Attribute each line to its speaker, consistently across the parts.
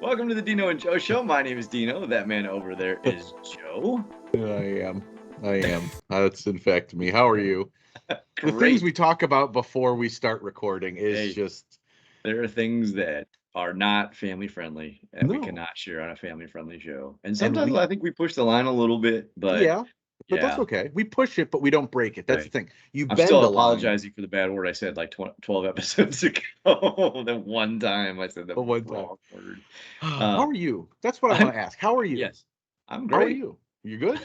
Speaker 1: Welcome to the Dino and Joe Show. My name is Dino. That man over there is Joe.
Speaker 2: I am. That's in fact me. How are you? The things we talk about before we start recording is just...
Speaker 1: There are things that are not family friendly and we cannot share on a family friendly show. And sometimes I think we push the line a little bit, but
Speaker 2: but that's okay. We push it, but we don't break it. That's the thing.
Speaker 1: I'm still apologizing for the bad word I said like 12 episodes ago. The one time I said the wrong word.
Speaker 2: How are you? That's what I want to ask. How are you?
Speaker 1: Yes, I'm great.
Speaker 2: How are you? You good?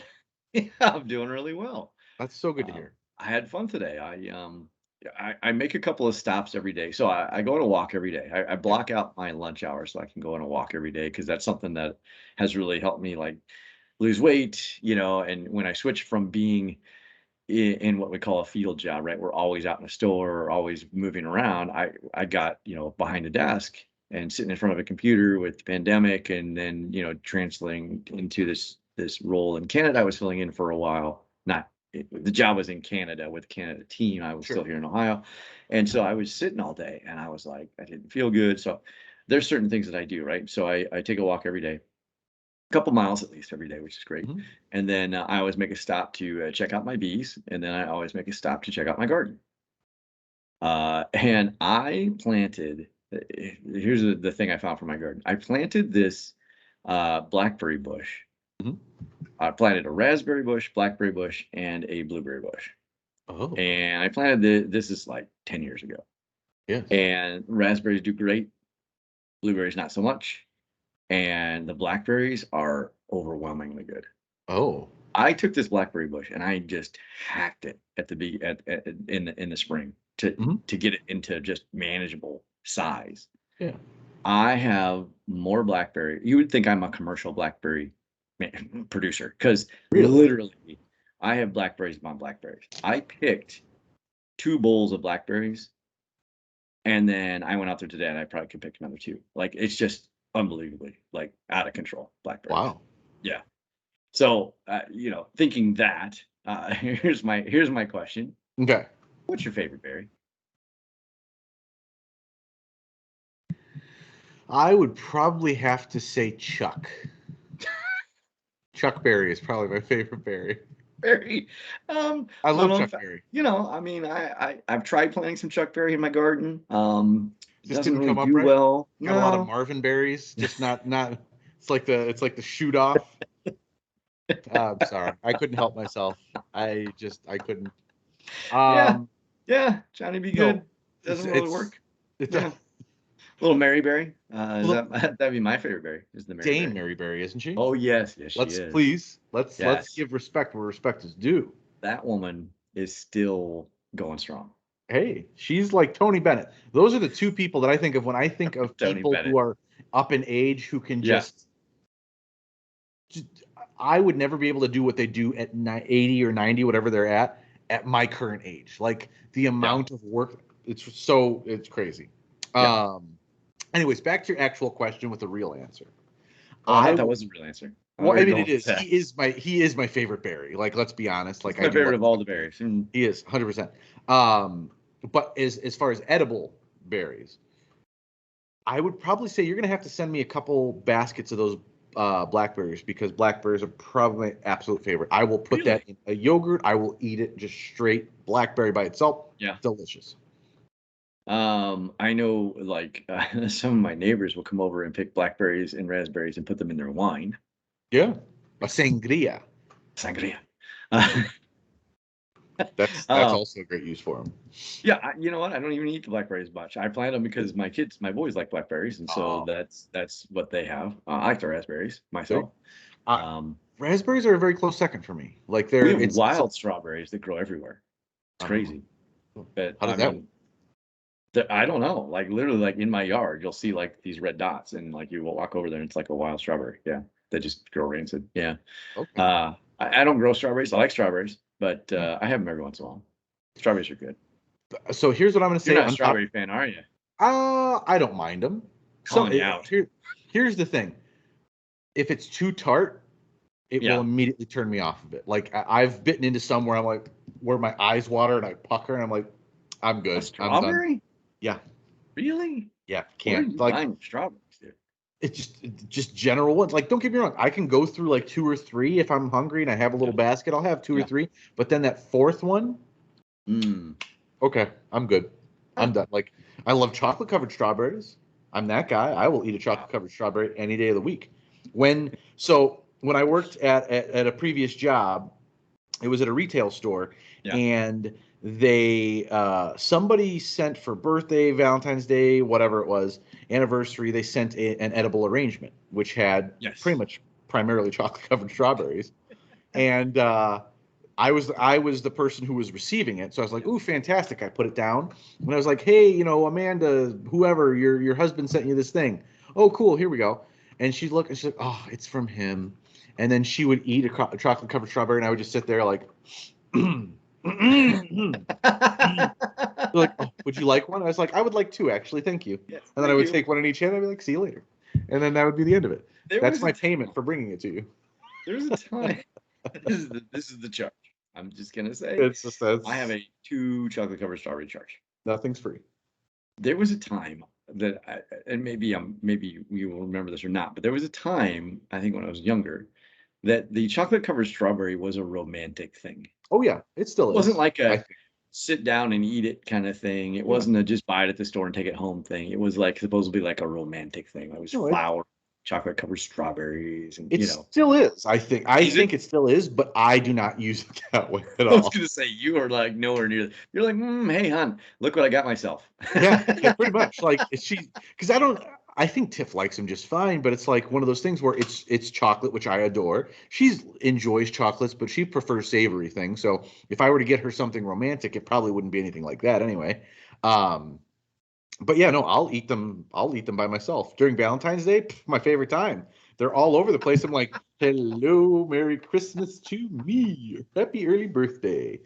Speaker 1: Yeah, I'm doing really well.
Speaker 2: That's so good to hear.
Speaker 1: I had fun today. I make a couple of stops every day. So I go on a walk every day. I block out my lunch hour so I can go on a walk every day because that's something that has really helped me like lose weight, and when I switch from being in what we call a field job, right? We're always out in a store or always moving around. I got, behind a desk and sitting in front of a computer with the pandemic and then, translating into this role in Canada I was filling in for a while. The job was in Canada with the Canada team. I was still here in Ohio. And so I was sitting all day and I was like, I didn't feel good. So there's certain things that I do, right? So I take a walk every day, a couple miles at least every day, which is great. And then I always make a stop to check out my bees. And then I always make a stop to check out my garden. And I planted, here's the thing I found for my garden. I planted this blackberry bush. I planted a raspberry bush, blackberry bush, and a blueberry bush.
Speaker 2: Oh.
Speaker 1: And I planted this is like 10 years ago.
Speaker 2: Yeah.
Speaker 1: And raspberries do great. Blueberries not so much. And the blackberries are overwhelmingly good.
Speaker 2: Oh.
Speaker 1: I took this blackberry bush and I just hacked it in the spring to get it into just manageable size.
Speaker 2: Yeah.
Speaker 1: I have more blackberry. You would think I'm a commercial blackberry producer because literally I have blackberries upon blackberries. I picked 2 bowls of blackberries and then I went out there today and I probably could pick another 2. Like it's just unbelievably like out of control blackberries.
Speaker 2: Wow.
Speaker 1: Yeah. So thinking that here's my question.
Speaker 2: Okay.
Speaker 1: What's your favorite berry?
Speaker 2: I would probably have to say Chuck. Chuck berry is probably my favorite berry.
Speaker 1: Berry.
Speaker 2: I love Chuck berry.
Speaker 1: I mean, I've tried planting some Chuck berry in my garden.
Speaker 2: Just
Speaker 1: doesn't
Speaker 2: didn't
Speaker 1: really
Speaker 2: come up
Speaker 1: do
Speaker 2: right.
Speaker 1: Well.
Speaker 2: Got a lot of Marvin berries. Just not. It's like the shoot off. I'm sorry, I couldn't help myself. I couldn't.
Speaker 1: Yeah. Johnny be good. Doesn't really work. Little Maryberry. That'd be my favorite berry. Is the Maryberry.
Speaker 2: Dame Maryberry, isn't she?
Speaker 1: Oh yes, she is.
Speaker 2: Let's give respect where respect is due.
Speaker 1: That woman is still going strong.
Speaker 2: Hey, she's like Tony Bennett. Those are the 2 people that I think of when I think of people who are up in age who can just. I would never be able to do what they do at 80 or 90, whatever they're at my current age. Like the amount of work, it's crazy. Yeah. Anyways, back to your actual question with the real answer.
Speaker 1: That wasn't a real answer.
Speaker 2: Well, I mean, it is. He is my favorite berry. Like, let's be honest. Like,
Speaker 1: my favorite of all the berries.
Speaker 2: He is 100%. But as far as edible berries, I would probably say you're gonna have to send me a couple baskets of those blackberries because blackberries are probably my absolute favorite. I will put that in a yogurt. I will eat it just straight blackberry by itself.
Speaker 1: Yeah,
Speaker 2: delicious.
Speaker 1: I know like some of my neighbors will come over and pick blackberries and raspberries and put them in their wine.
Speaker 2: Yeah, a sangria. That's also a great use for them.
Speaker 1: Yeah, you know what? I don't even eat the blackberries much. I plant them because my boys like blackberries, and so that's what they have. I like the raspberries myself.
Speaker 2: Raspberries are a very close second for me. Like
Speaker 1: we have wild strawberries that grow everywhere. It's crazy. But
Speaker 2: how does that work?
Speaker 1: I don't know. Like literally, like in my yard, you'll see like these red dots, and like you will walk over there, and it's like a wild strawberry. Yeah, they just grow rancid. Yeah. Okay. I don't grow strawberries. I like strawberries, but I have them every once in a while. Strawberries are good.
Speaker 2: So here's what I'm going to say.
Speaker 1: You're not a strawberry fan, are you?
Speaker 2: I don't mind them. Here's the thing. If it's too tart, it will immediately turn me off of it. Like I've bitten into some where I'm like, where my eyes water and I pucker and I'm like, I'm good.
Speaker 1: A strawberry?
Speaker 2: Yeah.
Speaker 1: Really?
Speaker 2: Yeah.
Speaker 1: Can't. Where are you buying strawberries, dude?
Speaker 2: It's just general ones. Like, don't get me wrong, I can go through like 2 or 3 if I'm hungry and I have a little basket. I'll have 2 or 3, but then that fourth one, okay, I'm good. I'm done. Like, I love chocolate covered strawberries. I'm that guy. I will eat a chocolate covered strawberry any day of the week. When I worked at a previous job, it was at a retail store,
Speaker 1: Yeah.
Speaker 2: and they somebody sent for birthday, Valentine's Day, whatever it was, anniversary, they sent an edible arrangement which had pretty much primarily chocolate covered strawberries, and I was the person who was receiving it, so I was like, "Ooh, fantastic!" I put it down, and I was like, "Hey, Amanda, whoever, your husband sent you this thing. Oh, cool, here we go." And she'd look, and she's like, "Oh, it's from him." And then she would eat a chocolate covered strawberry, and I would just sit there like, like, "Oh, would you like one?" I was like, "I would like 2, actually, thank you."
Speaker 1: Yes,
Speaker 2: And then I would take one in each hand. I'd be like, "See you later," and then that would be the end of it. That's my payment for bringing it to you.
Speaker 1: There was a time. This is the charge. I'm just gonna say,
Speaker 2: It's just
Speaker 1: I have a 2 chocolate covered strawberry charge.
Speaker 2: Nothing's free.
Speaker 1: There was a time that, and maybe you will remember this or not, but there was a time, I think when I was younger, that the chocolate covered strawberry was a romantic thing.
Speaker 2: Oh yeah, it still
Speaker 1: It wasn't
Speaker 2: is.
Speaker 1: like
Speaker 2: I
Speaker 1: a
Speaker 2: think.
Speaker 1: sit down and eat it kind of thing. It
Speaker 2: Yeah.
Speaker 1: wasn't a just buy it at the store and take it home thing. It was like supposed to be like a romantic thing. It was
Speaker 2: No,
Speaker 1: flour, chocolate covered strawberries, and
Speaker 2: it still is. I think. I
Speaker 1: Is it?
Speaker 2: think it still is, but I do not use it that way at
Speaker 1: I was
Speaker 2: all.
Speaker 1: gonna say you are like nowhere near. You're like, hey, hon, look what I got myself.
Speaker 2: Yeah, pretty much. Like because I don't. I think Tiff likes him just fine, but it's like one of those things where it's chocolate, which I adore. She enjoys chocolates, but she prefers savory things. So if I were to get her something romantic, it probably wouldn't be anything like that anyway. Um, but yeah, no, I'll eat them. I'll eat them by myself during Valentine's Day. My favorite time. They're all over the place. I'm like, hello, Merry Christmas to me. Happy early birthday.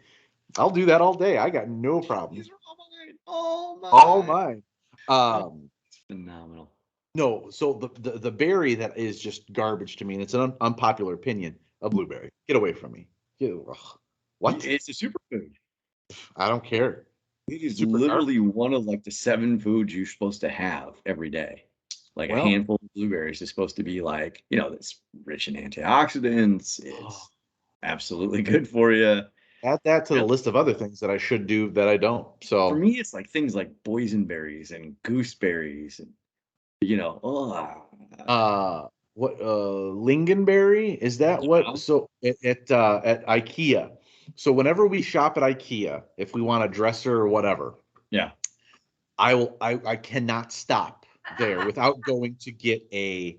Speaker 2: I'll do that all day. I got no problem.
Speaker 1: These are all mine. All
Speaker 2: All
Speaker 1: mine.
Speaker 2: mine.
Speaker 1: Oh,
Speaker 2: Um,
Speaker 1: it's phenomenal.
Speaker 2: no, so the berry that is just garbage to me, and it's an unpopular opinion, a blueberry. Get away from me. Ugh. What?
Speaker 1: It's a superfood.
Speaker 2: I don't care.
Speaker 1: It is
Speaker 2: Super garbage.
Speaker 1: literally one of like the 7 foods you're supposed to have every day. Like a
Speaker 2: Well,
Speaker 1: handful of blueberries is supposed to be like, it's rich in antioxidants. It's absolutely good for you.
Speaker 2: add that to the list of other things that I should do that I don't.
Speaker 1: For
Speaker 2: So,
Speaker 1: me, it's like things like boysenberries and gooseberries and,
Speaker 2: what lingonberry is that? What?
Speaker 1: yeah,
Speaker 2: So at IKEA. So whenever we shop at IKEA, if we want a dresser or whatever,
Speaker 1: yeah,
Speaker 2: I cannot stop there without going to get a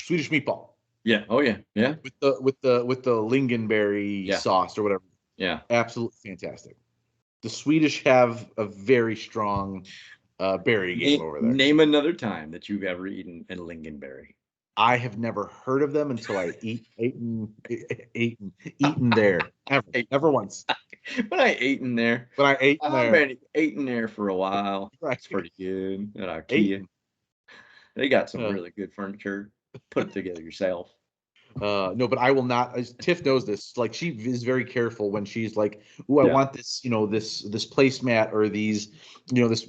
Speaker 2: Swedish meatball
Speaker 1: yeah, oh yeah, yeah,
Speaker 2: with the lingonberry
Speaker 1: yeah,
Speaker 2: sauce or whatever.
Speaker 1: yeah.
Speaker 2: Absolutely fantastic. The Swedish have a very strong berry game over there.
Speaker 1: Name another time that you've ever eaten a lingonberry.
Speaker 2: I have never heard of them until I eaten there. Ever once.
Speaker 1: When I ate in there,
Speaker 2: But I ate
Speaker 1: I've
Speaker 2: there.
Speaker 1: been eating there for a while.
Speaker 2: Right.
Speaker 1: It's pretty good at
Speaker 2: Ate.
Speaker 1: IKEA. They got some
Speaker 2: Uh,
Speaker 1: really good furniture. Put it together yourself.
Speaker 2: no, but I will not. Tiff knows this. Like she is very careful when she's like, "Ooh, I
Speaker 1: Yeah.
Speaker 2: want this, this placemat or these, this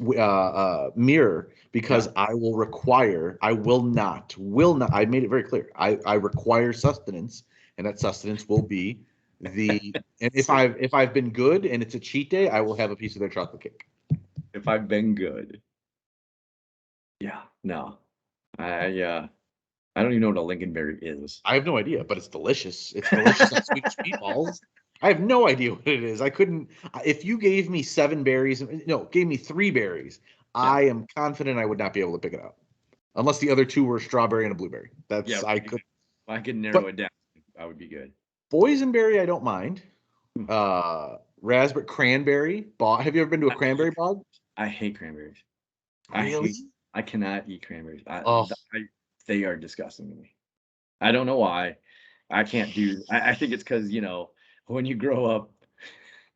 Speaker 2: mirror," because
Speaker 1: Yeah.
Speaker 2: I will not. I made it very clear. I require sustenance, and that sustenance will be the. And if I've been good and it's a cheat day, I will have a piece of their chocolate cake.
Speaker 1: If I've been good. Yeah. No. I don't even know what a lingonberry is.
Speaker 2: I have no idea, but it's delicious. It's delicious on Swedish meatballs. I have no idea what it is. I couldn't. If you gave me 7 berries, no, gave me 3 berries,
Speaker 1: Yeah.
Speaker 2: I am confident I would not be able to pick it out, unless the other 2 were a strawberry and a blueberry.
Speaker 1: Yeah.
Speaker 2: I could.
Speaker 1: If I could narrow
Speaker 2: But
Speaker 1: it down, I would be good.
Speaker 2: boysenberry, I don't mind.
Speaker 1: Hmm.
Speaker 2: Raspberry, cranberry. Have you ever been to a cranberry bog?
Speaker 1: I hate cranberries.
Speaker 2: Really?
Speaker 1: I cannot eat cranberries.
Speaker 2: Oh,
Speaker 1: They are disgusting to me. I don't know why. I can't do. I think it's because when you grow up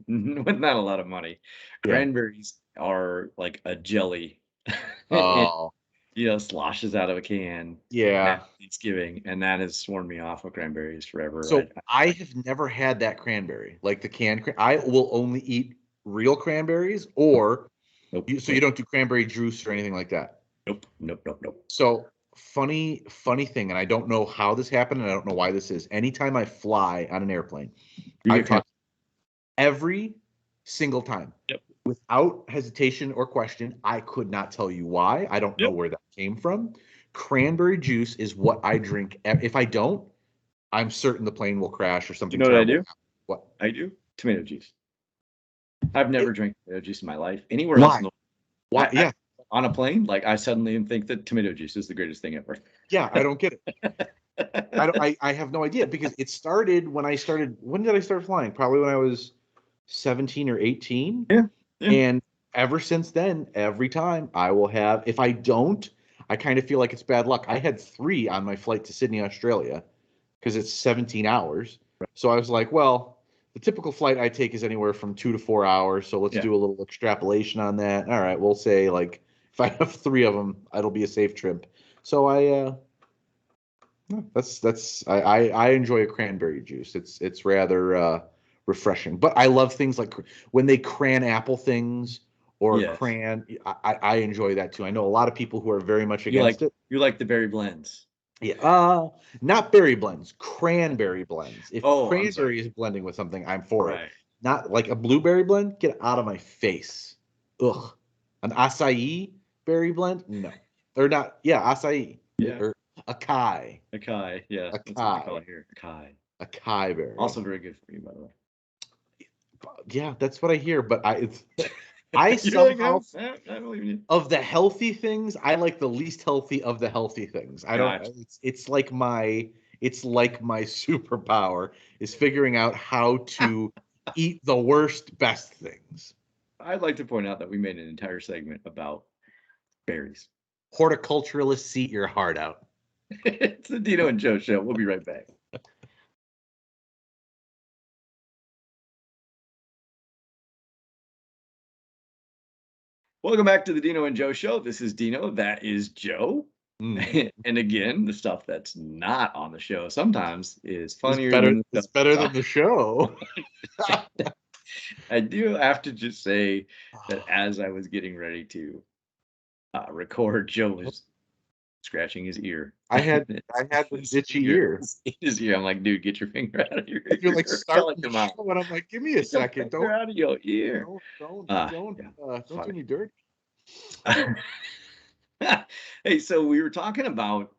Speaker 1: with not a lot of money,
Speaker 2: yeah.
Speaker 1: cranberries are like a jelly. It
Speaker 2: Oh,
Speaker 1: sloshes out of a can
Speaker 2: yeah.
Speaker 1: at Thanksgiving, and that has sworn me off of cranberries forever.
Speaker 2: So I have never had that cranberry, like the canned. I will only eat real cranberries, or
Speaker 1: Nope,
Speaker 2: so you
Speaker 1: nope,
Speaker 2: don't do cranberry juice or anything like that.
Speaker 1: Nope. Nope. Nope. Nope.
Speaker 2: So funny thing, and I don't know how this happened, and I don't know why this is. Anytime I fly on an airplane,
Speaker 1: You
Speaker 2: I
Speaker 1: get cramp.
Speaker 2: talk every single time.
Speaker 1: Yep.
Speaker 2: Without hesitation or question. I could not tell you why. I don't know
Speaker 1: Yep.
Speaker 2: where that came from. Cranberry juice is what I drink. If I don't, I'm certain the plane will crash or
Speaker 1: You
Speaker 2: something
Speaker 1: know what I
Speaker 2: terrible.
Speaker 1: do?
Speaker 2: What?
Speaker 1: I do tomato juice. I've never
Speaker 2: It,
Speaker 1: drank tomato juice in my life. Anywhere else
Speaker 2: why?
Speaker 1: in the
Speaker 2: Why?
Speaker 1: world,
Speaker 2: Yeah.
Speaker 1: on a plane, like I suddenly think that tomato juice is the greatest thing ever.
Speaker 2: Yeah. I don't get it. I don't. I have no idea because it started when I started. When did I start flying? Probably when I was 17 or 18.
Speaker 1: Yeah. Yeah.
Speaker 2: And ever since then, every time I will have. If I don't, I kind of feel like it's bad luck. I had 3 on my flight to Sydney, Australia, because it's 17 hours. So I was like, well, the typical flight I take is anywhere from 2 to 4 hours. So let's
Speaker 1: Yeah.
Speaker 2: do a little extrapolation on that. All right, we'll say like if I have 3 of them, it'll be a safe trip. So I enjoy a cranberry juice. It's rather refreshing. But I love things like when they cran apple things or
Speaker 1: Yes.
Speaker 2: cran. I enjoy that too. I know a lot of people who are very much
Speaker 1: You like
Speaker 2: against it.
Speaker 1: you like the berry blends.
Speaker 2: Yeah. Not berry blends, cranberry blends. If
Speaker 1: Oh, I'm sorry.
Speaker 2: cranberry is blending with something, I'm for it.
Speaker 1: Right.
Speaker 2: Not like a blueberry blend. Get out of my face. Ugh. An acai berry blend? No. They're not. Yeah, acai
Speaker 1: Yeah.
Speaker 2: or acai.
Speaker 1: Acai. Yeah. That's what they call
Speaker 2: Acai.
Speaker 1: it here. Acai.
Speaker 2: Acai berry.
Speaker 1: Also very good for you, by the way.
Speaker 2: Yeah, that's what I hear. But I
Speaker 1: You're like,
Speaker 2: somehow
Speaker 1: no, I don't believe in you.
Speaker 2: of the healthy things, I like the least healthy of the healthy things. I don't.
Speaker 1: Gotcha.
Speaker 2: It's like my superpower is figuring out how to eat the worst best things.
Speaker 1: I'd like to point out that we made an entire segment about berries.
Speaker 2: Horticulturalists, eat your heart out.
Speaker 1: It's the Dino and Joe Show. We'll be right back. Welcome back to the Dino and Joe Show. This is Dino. That is Joe.
Speaker 2: Mm.
Speaker 1: And again, the stuff that's not on the show sometimes is
Speaker 2: It's
Speaker 1: funnier
Speaker 2: better.
Speaker 1: than the
Speaker 2: It's
Speaker 1: stuff
Speaker 2: better
Speaker 1: that's
Speaker 2: than the show.
Speaker 1: on. I do have to just say that as I was getting ready to record, Joe was scratching his ear.
Speaker 2: I had this itchy ear.
Speaker 1: His ear. I'm like, dude, get your finger out of your
Speaker 2: You're like
Speaker 1: ear. Tell it
Speaker 2: starting the
Speaker 1: come out.
Speaker 2: show, and I'm like, give me a
Speaker 1: Get your
Speaker 2: second.
Speaker 1: finger out of your ear.
Speaker 2: Don't do me dirty.
Speaker 1: Yeah. Hey, so we were talking about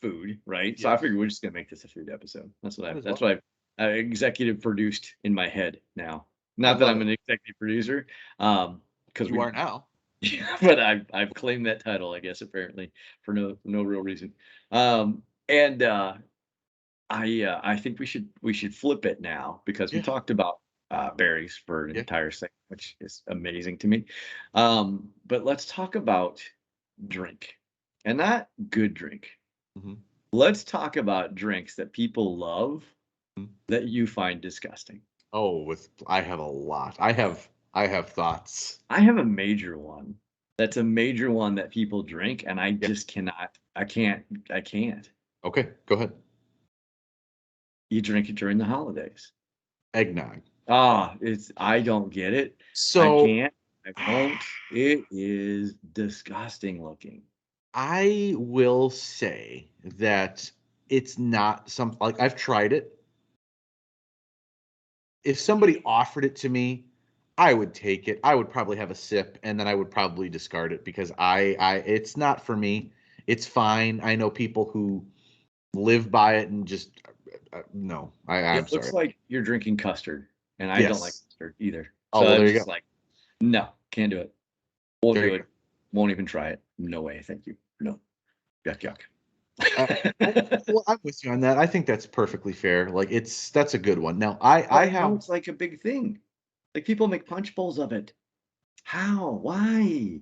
Speaker 1: food, right? So I
Speaker 2: Yes.
Speaker 1: figured we're just gonna make this a food episode. That's what
Speaker 2: Might as
Speaker 1: that's
Speaker 2: well.
Speaker 1: what I executive produced in my head now.
Speaker 2: I
Speaker 1: Not that
Speaker 2: love
Speaker 1: I'm
Speaker 2: it.
Speaker 1: an executive producer, because
Speaker 2: You are now.
Speaker 1: but I've claimed that title, I guess, apparently for no real reason. And I think we should flip it now because we
Speaker 2: Yeah.
Speaker 1: talked about berries for an
Speaker 2: Yeah.
Speaker 1: entire second, which is amazing to me. But let's talk about drink, and not good drink.
Speaker 2: Mhm.
Speaker 1: Let's talk about drinks that people love
Speaker 2: Mhm.
Speaker 1: that you find disgusting.
Speaker 2: Oh, I have a lot. I have thoughts.
Speaker 1: I have a major one. That's a major one that people drink, and I
Speaker 2: Yeah.
Speaker 1: just cannot. I can't.
Speaker 2: Okay, go ahead.
Speaker 1: You drink it during the holidays.
Speaker 2: Eggnog.
Speaker 1: I don't get it. I
Speaker 2: So
Speaker 1: can't. I won't. It is disgusting looking.
Speaker 2: I will say that it's not some like I've tried it. If somebody offered it to me, I would take it. I would probably have a sip and then I would probably discard it because I it's not for me. It's fine. I know people who live by it and just no. I'm
Speaker 1: It
Speaker 2: sorry.
Speaker 1: looks like you're drinking custard, and I don't like
Speaker 2: Yes.
Speaker 1: custard either.
Speaker 2: Oh,
Speaker 1: So
Speaker 2: well,
Speaker 1: I'm
Speaker 2: there you
Speaker 1: just
Speaker 2: go.
Speaker 1: like, no, can't do it. Won't
Speaker 2: There
Speaker 1: do
Speaker 2: you go.
Speaker 1: it. Won't even try it. No way. Thank you. No. Yuck,
Speaker 2: Uh,
Speaker 1: yuck.
Speaker 2: well, I'm with you on that. I think that's perfectly fair. Like that's a good one. Now, I
Speaker 1: But I know
Speaker 2: have
Speaker 1: it's like a big thing. Like people make punch bowls of it. How? Why?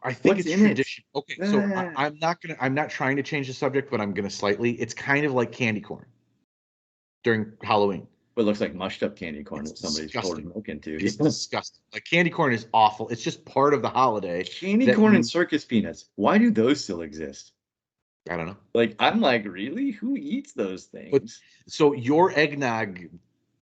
Speaker 2: I think
Speaker 1: What's
Speaker 2: it's
Speaker 1: in it?
Speaker 2: tradition. Okay, so
Speaker 1: Ah.
Speaker 2: I'm not trying to change the subject, but I'm gonna slightly. It's kind of like candy corn during Halloween.
Speaker 1: What looks like mushed up candy corn
Speaker 2: It's
Speaker 1: that somebody's poured
Speaker 2: disgusting.
Speaker 1: milk into.
Speaker 2: It's disgusting. Like candy corn is awful. It's just part of the holiday
Speaker 1: Candy
Speaker 2: that
Speaker 1: corn and
Speaker 2: you.
Speaker 1: circus peanuts. Why do those still exist?
Speaker 2: I don't know.
Speaker 1: Like, I'm like, really? Who eats those
Speaker 2: But
Speaker 1: things?
Speaker 2: so your eggnog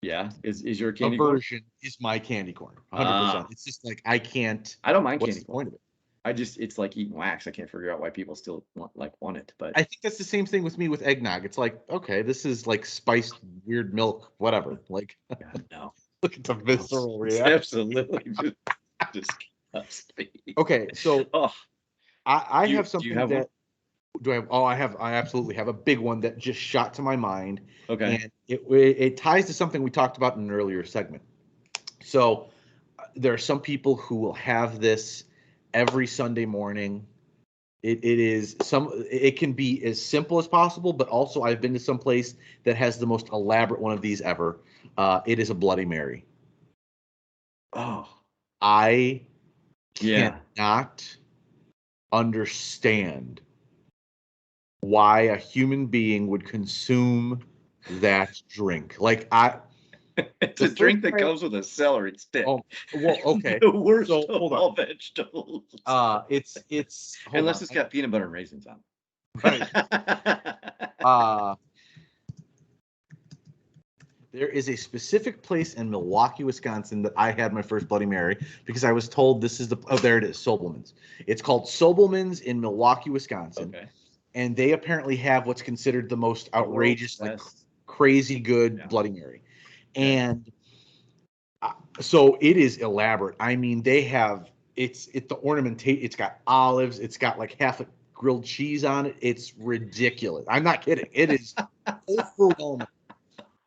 Speaker 1: Yeah. Is your candy corn?
Speaker 2: aversion is my candy corn, 100%.
Speaker 1: Ah,
Speaker 2: It's just like I can't.
Speaker 1: I don't mind
Speaker 2: What's
Speaker 1: candy
Speaker 2: the
Speaker 1: corn.
Speaker 2: point of it?
Speaker 1: it's like eating wax. I can't figure out why people still want it, but
Speaker 2: I think that's the same thing with me with eggnog. It's like, okay, this is like spiced weird milk, whatever. Like,
Speaker 1: God, no.
Speaker 2: look at the
Speaker 1: Gross.
Speaker 2: visceral
Speaker 1: It's
Speaker 2: reaction.
Speaker 1: absolutely just disgusting.
Speaker 2: Okay, so
Speaker 1: Oh,
Speaker 2: I have
Speaker 1: do you
Speaker 2: something
Speaker 1: have one?
Speaker 2: that do I have? Oh, I absolutely have a big one that just shot to my mind,
Speaker 1: Okay.
Speaker 2: and it ties to something we talked about in an earlier segment. So there are some people who will have this every Sunday morning. It can be as simple as possible, but also I've been to some place that has the most elaborate one of these ever. It is a Bloody Mary.
Speaker 1: Oh,
Speaker 2: I
Speaker 1: yeah.
Speaker 2: cannot understand why a human being would consume that drink. Like
Speaker 1: It's
Speaker 2: the
Speaker 1: a
Speaker 2: first
Speaker 1: drink that
Speaker 2: time,
Speaker 1: comes with a celery
Speaker 2: oh
Speaker 1: stick.
Speaker 2: well, okay.
Speaker 1: The worst
Speaker 2: So
Speaker 1: of
Speaker 2: hold on.
Speaker 1: all vegetables.
Speaker 2: It's hold
Speaker 1: Unless
Speaker 2: on.
Speaker 1: it's got peanut butter and raisins on
Speaker 2: Right.
Speaker 1: it.
Speaker 2: Uh There is a specific place in Milwaukee, Wisconsin that I had my first Bloody Mary because I was told this is there it is, Sobelman's. It's called Sobelman's in Milwaukee, Wisconsin,
Speaker 1: Okay.
Speaker 2: and they apparently have what's considered the most
Speaker 1: The world's
Speaker 2: outrageous, like
Speaker 1: best.
Speaker 2: crazy good
Speaker 1: Yeah.
Speaker 2: Bloody Mary.
Speaker 1: Okay.
Speaker 2: And so it is elaborate. I mean, they have the ornamentation. It's got olives. It's got like half a grilled cheese on it. It's ridiculous. I'm not kidding. It is overwhelming.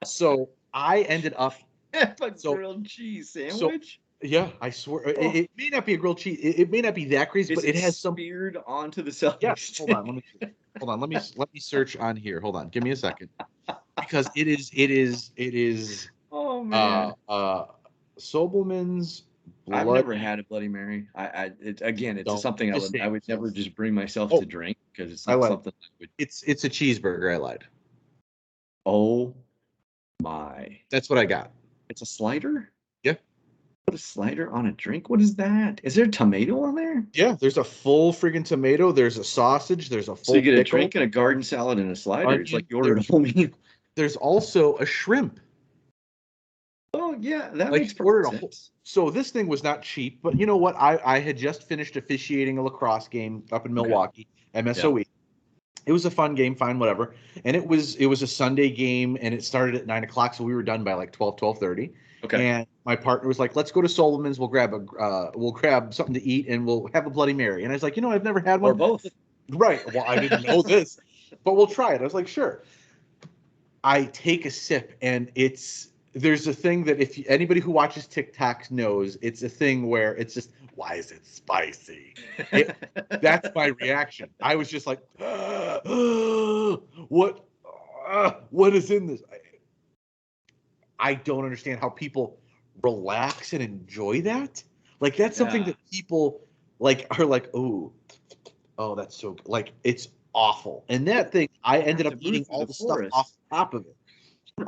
Speaker 2: So I ended up
Speaker 1: Have a
Speaker 2: so
Speaker 1: grilled cheese
Speaker 2: so
Speaker 1: sandwich.
Speaker 2: yeah, I swear
Speaker 1: Oh,
Speaker 2: it may not be a grilled cheese. It may not be that crazy,
Speaker 1: is
Speaker 2: but
Speaker 1: it
Speaker 2: it has some.
Speaker 1: speared onto the celery
Speaker 2: Yeah, hold on.
Speaker 1: stick?
Speaker 2: Hold on. Let me search on here. Hold on. Give me a second because it is
Speaker 1: Oh
Speaker 2: uh
Speaker 1: man.
Speaker 2: uh Sobelman's
Speaker 1: I've never
Speaker 2: Bloody.
Speaker 1: had a Bloody Mary. Again, it's
Speaker 2: Don't
Speaker 1: something
Speaker 2: just
Speaker 1: I
Speaker 2: save
Speaker 1: would never
Speaker 2: yourself.
Speaker 1: just bring myself
Speaker 2: Oh,
Speaker 1: to drink because it's
Speaker 2: I
Speaker 1: not
Speaker 2: lied.
Speaker 1: something I would.
Speaker 2: It's a cheeseburger. I lied.
Speaker 1: Oh my!
Speaker 2: That's what I got.
Speaker 1: It's a slider.
Speaker 2: Yeah.
Speaker 1: Put a slider on a drink. What is that? Is there tomato on there?
Speaker 2: Yeah, there's a full friggin' tomato. There's a sausage. There's a
Speaker 1: So you
Speaker 2: full
Speaker 1: get a
Speaker 2: pickle,
Speaker 1: drink and a garden salad and a slider. It's like
Speaker 2: onion.
Speaker 1: you ordered a whole meal.
Speaker 2: There's also a shrimp.
Speaker 1: Oh yeah, that
Speaker 2: Like
Speaker 1: makes
Speaker 2: he
Speaker 1: perfect
Speaker 2: ordered a whole.
Speaker 1: sense.
Speaker 2: So this thing was not cheap, but you know what? I had just finished officiating a lacrosse game up in
Speaker 1: Okay.
Speaker 2: Milwaukee,
Speaker 1: Yeah.
Speaker 2: MSOE. It was a fun game, fine, whatever. And it was a Sunday game, and it started at 9 o'clock, so we were done by like 12:30.
Speaker 1: Okay.
Speaker 2: And my partner was like, "Let's go to Solomon's. We'll grab something to eat, and we'll have a Bloody Mary." And I was like, I've never had
Speaker 1: Or
Speaker 2: one.
Speaker 1: both.
Speaker 2: Right. Well, I didn't know this, but we'll try it. I was like, sure. I take a sip, and there's a thing that if anybody who watches TikTok knows, it's a thing where it's just, why is it spicy? It That's my reaction. I was just like, what what is in this? I don't understand how people relax and enjoy that. Like that's something
Speaker 1: Yeah.
Speaker 2: that people like are like, oh, that's so good. Like it's awful. And that thing, I
Speaker 1: You
Speaker 2: ended
Speaker 1: have
Speaker 2: up
Speaker 1: to move
Speaker 2: eating
Speaker 1: through
Speaker 2: all
Speaker 1: the
Speaker 2: the stuff off
Speaker 1: forest,
Speaker 2: the top of it.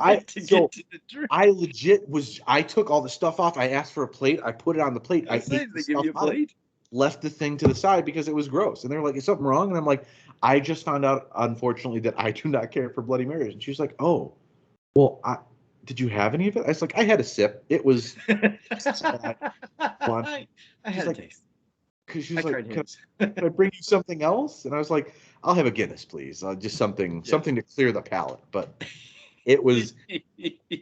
Speaker 2: I
Speaker 1: right, to
Speaker 2: so
Speaker 1: get to the drink.
Speaker 2: I legit I took all the stuff off. I asked for a plate. I put it on the plate.
Speaker 1: I
Speaker 2: I ate
Speaker 1: say
Speaker 2: the
Speaker 1: they give
Speaker 2: stuff
Speaker 1: you a
Speaker 2: out,
Speaker 1: plate.
Speaker 2: left the thing to the side because it was gross. And they're like, is something wrong? And I'm like, I just found out, unfortunately, that I do not care for Bloody Marys. And she was like, oh, well, did you have any of it? I was like, I had a sip. It was fun.
Speaker 1: I
Speaker 2: She's
Speaker 1: had a
Speaker 2: like,
Speaker 1: taste.
Speaker 2: because she
Speaker 1: I
Speaker 2: was like,
Speaker 1: tried
Speaker 2: can
Speaker 1: his.
Speaker 2: I bring you something else? And I was like, I'll have a Guinness, please. Just something,
Speaker 1: Yeah.
Speaker 2: something to clear the palate. But it was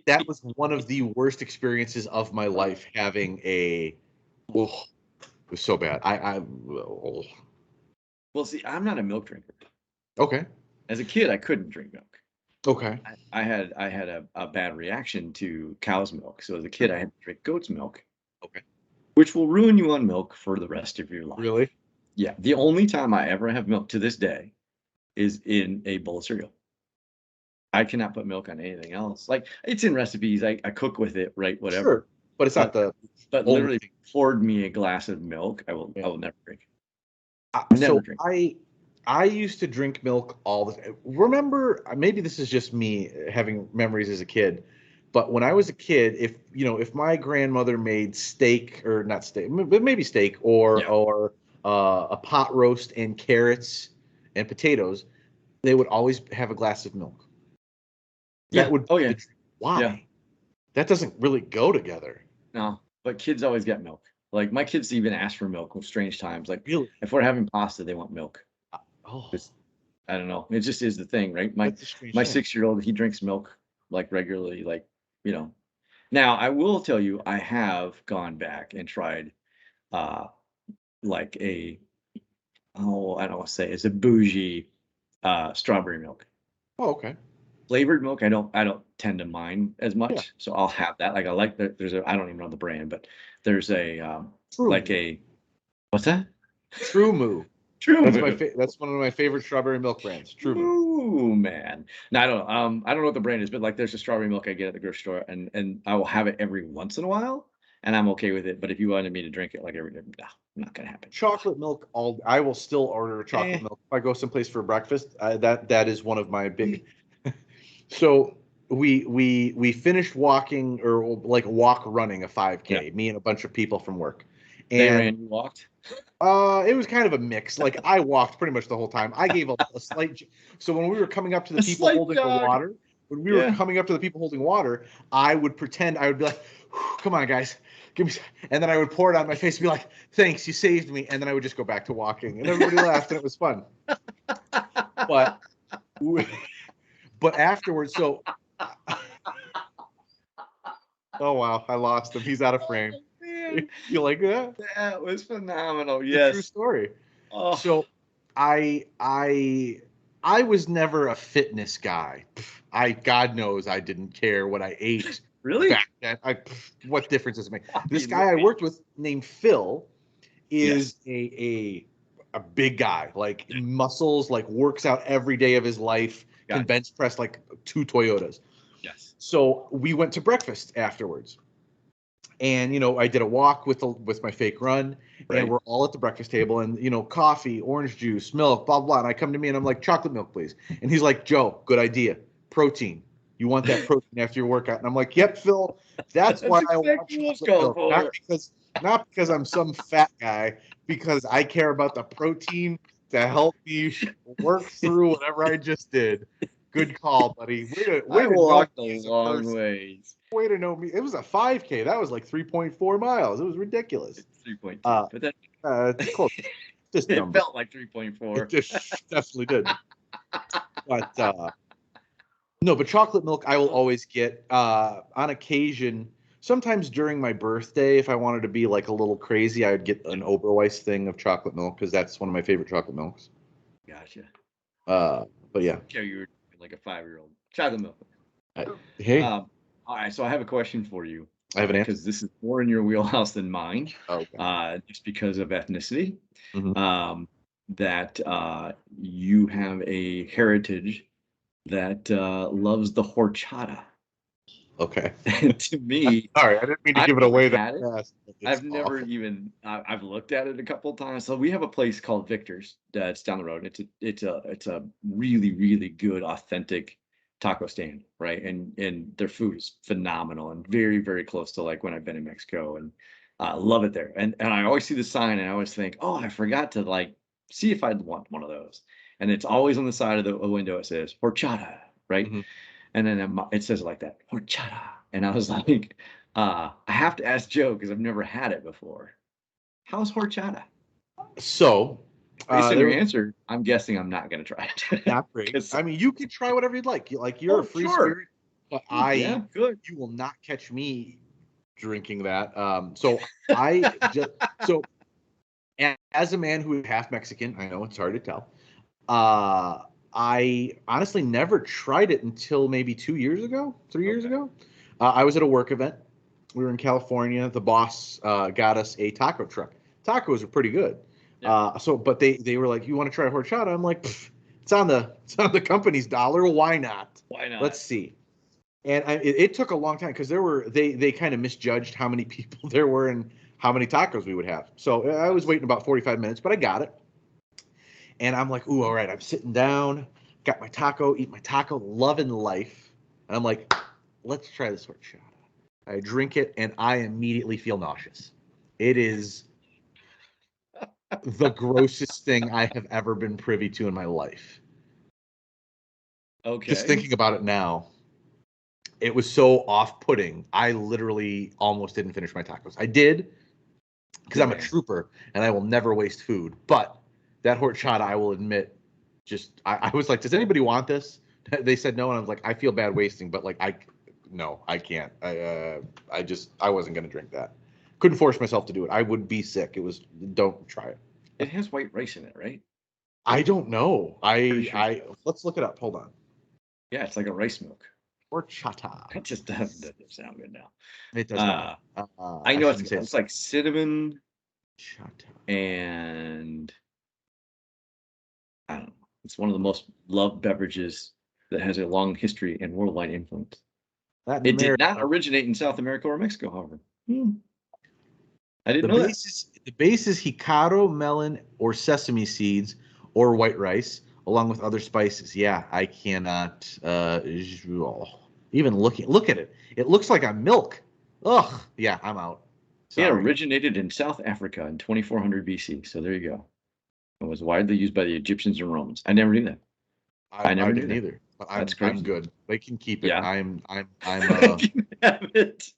Speaker 2: that was one of the worst experiences of my life having oh, it was so bad. Oh.
Speaker 1: Well, see, I'm not a milk drinker.
Speaker 2: Okay.
Speaker 1: As a kid, I couldn't drink milk.
Speaker 2: Okay.
Speaker 1: I had a bad reaction to cow's milk. So as a kid,
Speaker 2: Sure.
Speaker 1: I had to drink goat's milk,
Speaker 2: Okay.
Speaker 1: which will ruin you on milk for the rest of your life.
Speaker 2: Really?
Speaker 1: Yeah. The only time I ever have milk to this day is in a bowl of cereal. I cannot put milk on anything else. Like it's in recipes. I cook with it, right? Whatever.
Speaker 2: Sure. But it's not
Speaker 1: But
Speaker 2: the
Speaker 1: but
Speaker 2: only
Speaker 1: literally
Speaker 2: thing.
Speaker 1: poured me a glass of milk, I
Speaker 2: Yeah.
Speaker 1: will never drink. Never
Speaker 2: So
Speaker 1: drink.
Speaker 2: I used to drink milk all the. Remember, maybe this is just me having memories as a kid, but when I was a kid, if my grandmother made steak or not steak, but maybe steak
Speaker 1: Yeah.
Speaker 2: or a pot roast and carrots and potatoes, they would always have a glass of milk. That
Speaker 1: Yeah.
Speaker 2: would
Speaker 1: Oh
Speaker 2: be
Speaker 1: yeah.
Speaker 2: the
Speaker 1: Yeah.
Speaker 2: why. That doesn't really go together.
Speaker 1: No. But kids always get milk. Like my kids even ask for milk with strange times. Like
Speaker 2: Really?
Speaker 1: if we're having pasta, they want milk.
Speaker 2: Oh,
Speaker 1: It's, I don't know. It just is the thing, right? My
Speaker 2: that's a strange
Speaker 1: my
Speaker 2: thing.
Speaker 1: 6-year-old, he drinks milk like regularly, like, you know. Now I will tell you, I have gone back and tried uh like I don't want to say it's a bougie strawberry milk.
Speaker 2: Oh, okay.
Speaker 1: Flavored milk, I don't tend to mind as
Speaker 2: Yeah.
Speaker 1: much, so I'll have that. Like I like that. There's a I don't even know the brand, but there's a
Speaker 2: True
Speaker 1: like
Speaker 2: Moo.
Speaker 1: a what's that?
Speaker 2: True Moo.
Speaker 1: True
Speaker 2: That's my
Speaker 1: Moo.
Speaker 2: that's one of my favorite strawberry milk brands. True Moo.
Speaker 1: Moo, man. No, I don't know. I don't know what the brand is, but like there's a strawberry milk I get at the grocery store, and I will have it every once in a while, and I'm okay with it. But if you wanted me to drink it like every day, no, not gonna happen.
Speaker 2: Chocolate milk. I will still order chocolate
Speaker 1: Eh,
Speaker 2: milk if I go someplace for breakfast. That is one of my big. So we finished walking or like walk running a
Speaker 1: yeah.
Speaker 2: 5K. Me and a bunch of people from work,
Speaker 1: They
Speaker 2: and
Speaker 1: ran, you walked.
Speaker 2: it was kind of a mix. Like I walked pretty much the whole time. I gave a slight. So when we were coming up to the
Speaker 1: A
Speaker 2: people
Speaker 1: slight
Speaker 2: holding the
Speaker 1: jog.
Speaker 2: water, when we were
Speaker 1: Yeah.
Speaker 2: coming up to the people holding water, I would pretend I would be like, "Come on, guys, give me," and then I would pour it on my face and be like, "Thanks, you saved me," and then I would just go back to walking, and everybody laughed, and it was fun. But but afterwards, so oh wow, I lost him. He's out of frame.
Speaker 1: Oh, man.
Speaker 2: You like that?
Speaker 1: That was phenomenal.
Speaker 2: The true
Speaker 1: Yes.
Speaker 2: story.
Speaker 1: Oh,
Speaker 2: So I I I was never a fitness guy. God knows I didn't care what I ate
Speaker 1: really?
Speaker 2: back then. What difference does it make?
Speaker 1: I
Speaker 2: This
Speaker 1: mean,
Speaker 2: guy I worked with named Phil
Speaker 1: yes.
Speaker 2: is a big guy, like muscles, like works out every day of his life, can
Speaker 1: Got it.
Speaker 2: bench press like 2 Toyotas.
Speaker 1: Yes.
Speaker 2: So we went to breakfast afterwards. And I did a walk with my fake run, and
Speaker 1: Right.
Speaker 2: we're all at the breakfast table, and coffee, orange juice, milk, blah blah. And I come to me and I'm like, chocolate milk, please. And he's like, Joe, good idea, protein. You want that protein after your workout? And I'm like, yep, Phil. That's
Speaker 1: That's
Speaker 2: why I want
Speaker 1: exactly what it's
Speaker 2: chocolate
Speaker 1: called
Speaker 2: milk, not
Speaker 1: for.
Speaker 2: because I'm some fat guy, because I care about the protein to help me work through whatever I just did. Good call, buddy. Way
Speaker 1: I
Speaker 2: to know
Speaker 1: walked a
Speaker 2: me as a
Speaker 1: long
Speaker 2: person.
Speaker 1: ways.
Speaker 2: Way to know me. It was a 5K. That was like 3.4 miles. It was ridiculous.
Speaker 1: It's 3.2,
Speaker 2: Uh,
Speaker 1: but that
Speaker 2: it's close. Just
Speaker 1: it
Speaker 2: number.
Speaker 1: felt like
Speaker 2: It
Speaker 1: 3.4.
Speaker 2: just definitely did. But no, but chocolate milk I will always get on occasion. Sometimes during my birthday, if I wanted to be like a little crazy, I would get an Oberweis thing of chocolate milk because that's one of my favorite chocolate milks.
Speaker 1: Gotcha.
Speaker 2: But yeah.
Speaker 1: Okay, you were like a 5-year-old. Chocolate milk.
Speaker 2: I, hey,
Speaker 1: Um, all right, so I have a question for you,
Speaker 2: I have an answer.
Speaker 1: because this is more in your wheelhouse than mine,
Speaker 2: Okay.
Speaker 1: just because of ethnicity.
Speaker 2: Mhm.
Speaker 1: That you have a heritage that loves the horchata.
Speaker 2: Okay.
Speaker 1: And to me,
Speaker 2: Sorry, I didn't mean to
Speaker 1: I've
Speaker 2: give it
Speaker 1: never
Speaker 2: away that
Speaker 1: had it.
Speaker 2: fast. It's
Speaker 1: I've never
Speaker 2: awful.
Speaker 1: even I've looked at it a couple of times. So we have a place called Victor's that's down the road. It's a really really good authentic taco stand, right? And their food is phenomenal and very very close to like when I've been in Mexico, and love it there. And I always see the sign and I always think, oh, I forgot to like see if I'd want one of those. And it's always on the side of the window. It says horchata, right?
Speaker 2: Mhm.
Speaker 1: And then it says it like that, horchata. And I was like, I have to ask Joe because I've never had it before. How's horchata?
Speaker 2: So,
Speaker 1: Based on
Speaker 2: there
Speaker 1: your
Speaker 2: was
Speaker 1: answer, I'm guessing I'm not going to try it.
Speaker 2: not great.
Speaker 1: 'Cause-
Speaker 2: I mean, you can try whatever you'd like. You're a
Speaker 1: oh,
Speaker 2: free
Speaker 1: sure.
Speaker 2: spirit, but
Speaker 1: Yeah, good.
Speaker 2: you will not catch me drinking that. I just, so as a man who is half Mexican, I know it's hard to tell. Uh, I honestly never tried it until maybe 2 years ago, 3 years
Speaker 1: Okay.
Speaker 2: ago. I was at a work event. We were in California. The boss got us a taco truck. Tacos are pretty good.
Speaker 1: Yeah.
Speaker 2: But they were like, "You want to try horchata?" I'm like, it's on the company's dollar. Why not?
Speaker 1: Why not?
Speaker 2: Let's see. And it took a long time because they kind of misjudged how many people there were and how many tacos we would have. So I was waiting about 45 minutes, but I got it. And I'm like, ooh, all right. I'm sitting down, got my taco, eat my taco, loving life. And I'm like, let's try this horchata. I drink it and I immediately feel nauseous. It is the grossest thing I have ever been privy to in my life. Just
Speaker 1: Okay.
Speaker 2: thinking about it now, it was so off-putting. I literally almost didn't finish my tacos. I did, because
Speaker 1: Good
Speaker 2: I'm a
Speaker 1: man.
Speaker 2: trooper and I will never waste food. But that horchata, I will admit, just I was like, does anybody want this? They said no, and I was like, I feel bad wasting, but like no, I can't. I wasn't gonna drink that. Couldn't force myself to do it. I would be sick. It was don't try it.
Speaker 1: It has white rice in it, right?
Speaker 2: I don't know.
Speaker 1: Pretty sure.
Speaker 2: Let's look it up. Hold on.
Speaker 1: Yeah, it's like a rice milk.
Speaker 2: Horchata.
Speaker 1: It just doesn't sound good now.
Speaker 2: It does not.
Speaker 1: I
Speaker 2: I
Speaker 1: know
Speaker 2: shouldn't say
Speaker 1: it's like cinnamon
Speaker 2: horchata.
Speaker 1: and I don't know. It's one of the most loved beverages that has a long history and worldwide influence.
Speaker 2: Latin
Speaker 1: It did not
Speaker 2: America.
Speaker 1: originate in South America or Mexico, however. I didn't
Speaker 2: The
Speaker 1: know that.
Speaker 2: base is jicaro, melon, or sesame seeds, or white rice, along with other spices. Yeah, I cannot. Even look at it. It looks like a milk. Ugh. Yeah, I'm out.
Speaker 1: It
Speaker 2: Sorry.
Speaker 1: originated in South Africa in 2400 BC. So there you go. It was widely used by the Egyptians and Romans. I never knew that. I
Speaker 2: I
Speaker 1: never knew
Speaker 2: didn't
Speaker 1: that.
Speaker 2: either. But
Speaker 1: That's
Speaker 2: I'm
Speaker 1: crazy.
Speaker 2: good. They can keep it.
Speaker 1: Yeah.
Speaker 2: I'm
Speaker 1: I can have it.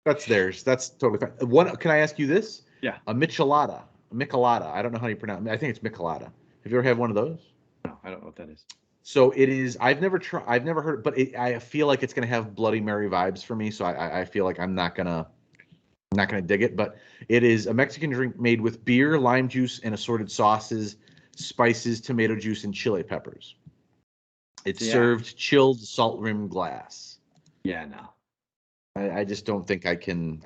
Speaker 2: that's theirs. That's totally fine. One, can I ask you this?
Speaker 1: Yeah.
Speaker 2: A michelada. Michelada. I don't know how you pronounce it. I think it's michelada. Have you ever had one of those?
Speaker 1: No, I don't know what that is.
Speaker 2: So it is. I've never tried. I've never heard, but I feel like it's gonna have Bloody Mary vibes for me. So I feel like I'm not gonna dig it. But it is a Mexican drink made with beer, lime juice, and assorted sauces, spices, tomato juice, and chili peppers. It's
Speaker 1: Yeah.
Speaker 2: served chilled, salt rimmed glass.
Speaker 1: Yeah, no.
Speaker 2: I just don't think I can.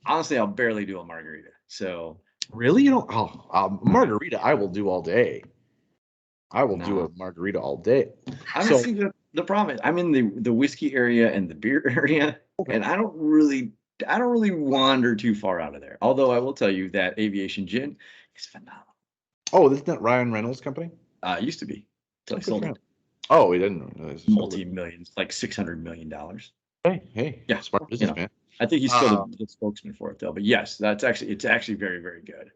Speaker 1: Honestly, I'll barely do a margarita. So
Speaker 2: Really, you don't. Oh, margarita, I will do all day. I will do
Speaker 1: no.
Speaker 2: a margarita all day.
Speaker 1: I don't
Speaker 2: So
Speaker 1: see the problem. I'm in the whiskey area and the beer area,
Speaker 2: okay.
Speaker 1: and I don't really wander too far out of there. Although I will tell you that aviation gin is phenomenal.
Speaker 2: Oh, isn't that Ryan Reynolds' company?
Speaker 1: It used to be until I
Speaker 2: Good
Speaker 1: sold
Speaker 2: for
Speaker 1: it.
Speaker 2: him. Oh, he didn't. Sold it.
Speaker 1: Multi-millions, like $600 million.
Speaker 2: Hey,
Speaker 1: Yeah,
Speaker 2: smart
Speaker 1: you know,
Speaker 2: businessman.
Speaker 1: I think he's still
Speaker 2: Uh,
Speaker 1: the spokesman for it though. But yes, it's actually very, very good.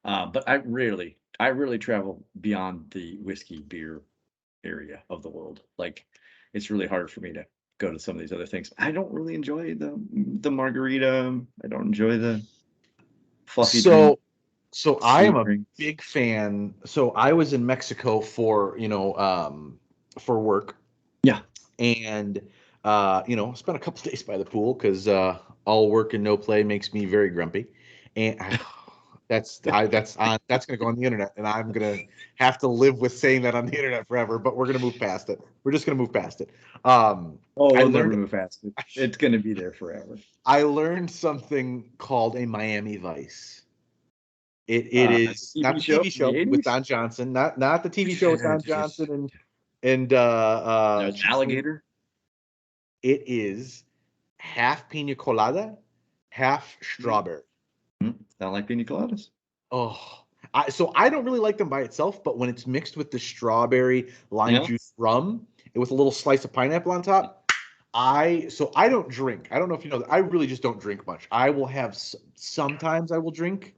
Speaker 1: But I rarely travel beyond the whiskey beer area of the world. Like, it's really hard for me to go to some of these other things. I don't really enjoy the margarita. I don't enjoy the fluffy drink,
Speaker 2: so so I am
Speaker 1: sweet
Speaker 2: a
Speaker 1: drinks.
Speaker 2: big fan. So I was in Mexico for for work,
Speaker 1: Yeah,
Speaker 2: and spent a couple days by the pool because all work and no play makes me very grumpy, and that's gonna go on the internet, and I'm gonna have to live with saying that on the internet forever. But we're gonna move past it. We're just gonna move past it.
Speaker 1: oh,
Speaker 2: I
Speaker 1: we'll never
Speaker 2: learned
Speaker 1: move past it. It's gonna be there forever.
Speaker 2: I learned something called a Miami Vice. It
Speaker 1: The
Speaker 2: is not
Speaker 1: TV
Speaker 2: the
Speaker 1: show
Speaker 2: TV
Speaker 1: from the
Speaker 2: show with
Speaker 1: 80s.
Speaker 2: Don Johnson, not the TV show with Don Johnson and
Speaker 1: No, it's alligator.
Speaker 2: it is half pina colada, half strawberry.
Speaker 1: Sound like pina coladas.
Speaker 2: Oh, so I don't really like them by itself, but when it's mixed with the strawberry lime
Speaker 1: Yeah,
Speaker 2: juice rum and with a little slice of pineapple on top, I don't drink. I don't know if you know that. I really just don't drink much. I will have sometimes I will drink.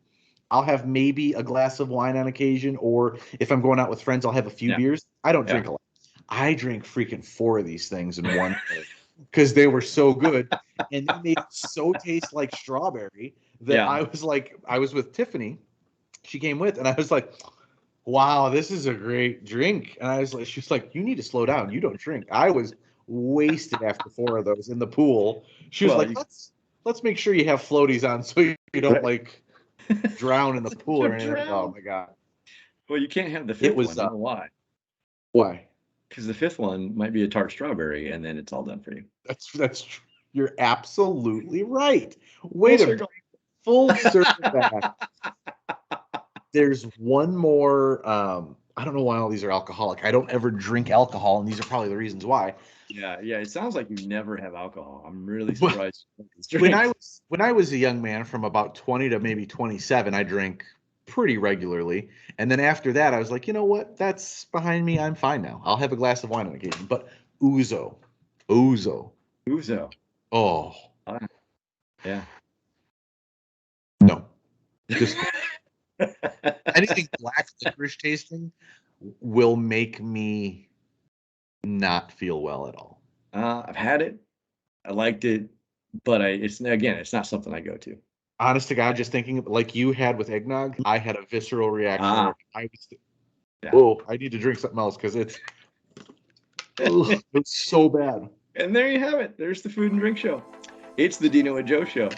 Speaker 2: I'll have maybe a glass of wine on occasion, or if I'm going out with friends, I'll have a few
Speaker 1: yeah,
Speaker 2: beers. I don't
Speaker 1: yeah.
Speaker 2: drink a lot. I drank freaking four of these things in one day because they were so good, and they made it so taste like strawberry that
Speaker 1: Yeah.
Speaker 2: I was with Tiffany. She came with, and I was like, "Wow, this is a great drink." And I was like, "She was like, you need to slow down. You don't drink." I was wasted after four of those in the pool. She was
Speaker 1: Well,
Speaker 2: like,
Speaker 1: you
Speaker 2: "Let's make sure you have floaties on so you don't
Speaker 1: right.
Speaker 2: like drown in the pool or
Speaker 1: Don't
Speaker 2: anything." Oh
Speaker 1: drown.
Speaker 2: my god,
Speaker 1: Well, you can't have the
Speaker 2: it
Speaker 1: fifth
Speaker 2: was
Speaker 1: one. You know why?
Speaker 2: why?
Speaker 1: Because the fifth one might be a tart strawberry, and then it's all done for you.
Speaker 2: You're absolutely right.
Speaker 1: Full
Speaker 2: Wait a minute,
Speaker 1: circle.
Speaker 2: full circle back. There's one more. I don't know why all these are alcoholic. I don't ever drink alcohol, and these are probably the reasons why.
Speaker 1: Yeah, yeah. It sounds like you never have alcohol. I'm really
Speaker 2: But
Speaker 1: surprised you like these drinks.
Speaker 2: when I was a young man, from about 20 to maybe 27, I drank pretty regularly. And then after that, I was like, you know what? That's behind me. I'm fine now. I'll have a glass of wine on occasion. But ouzo, ouzo.
Speaker 1: Uzo.
Speaker 2: Oh
Speaker 1: Ah, yeah.
Speaker 2: no, just anything black licorice tasting will make me not feel well at all.
Speaker 1: I've had it. I liked it, but it's not something I go to.
Speaker 2: Honest to God, just thinking like you had with eggnog, I had a visceral reaction
Speaker 1: Ah,
Speaker 2: where I was,
Speaker 1: yeah.
Speaker 2: oh, I need to drink something else because it's so bad.
Speaker 1: And there you have it. There's the food and drink show. It's the Dino and Joe Show.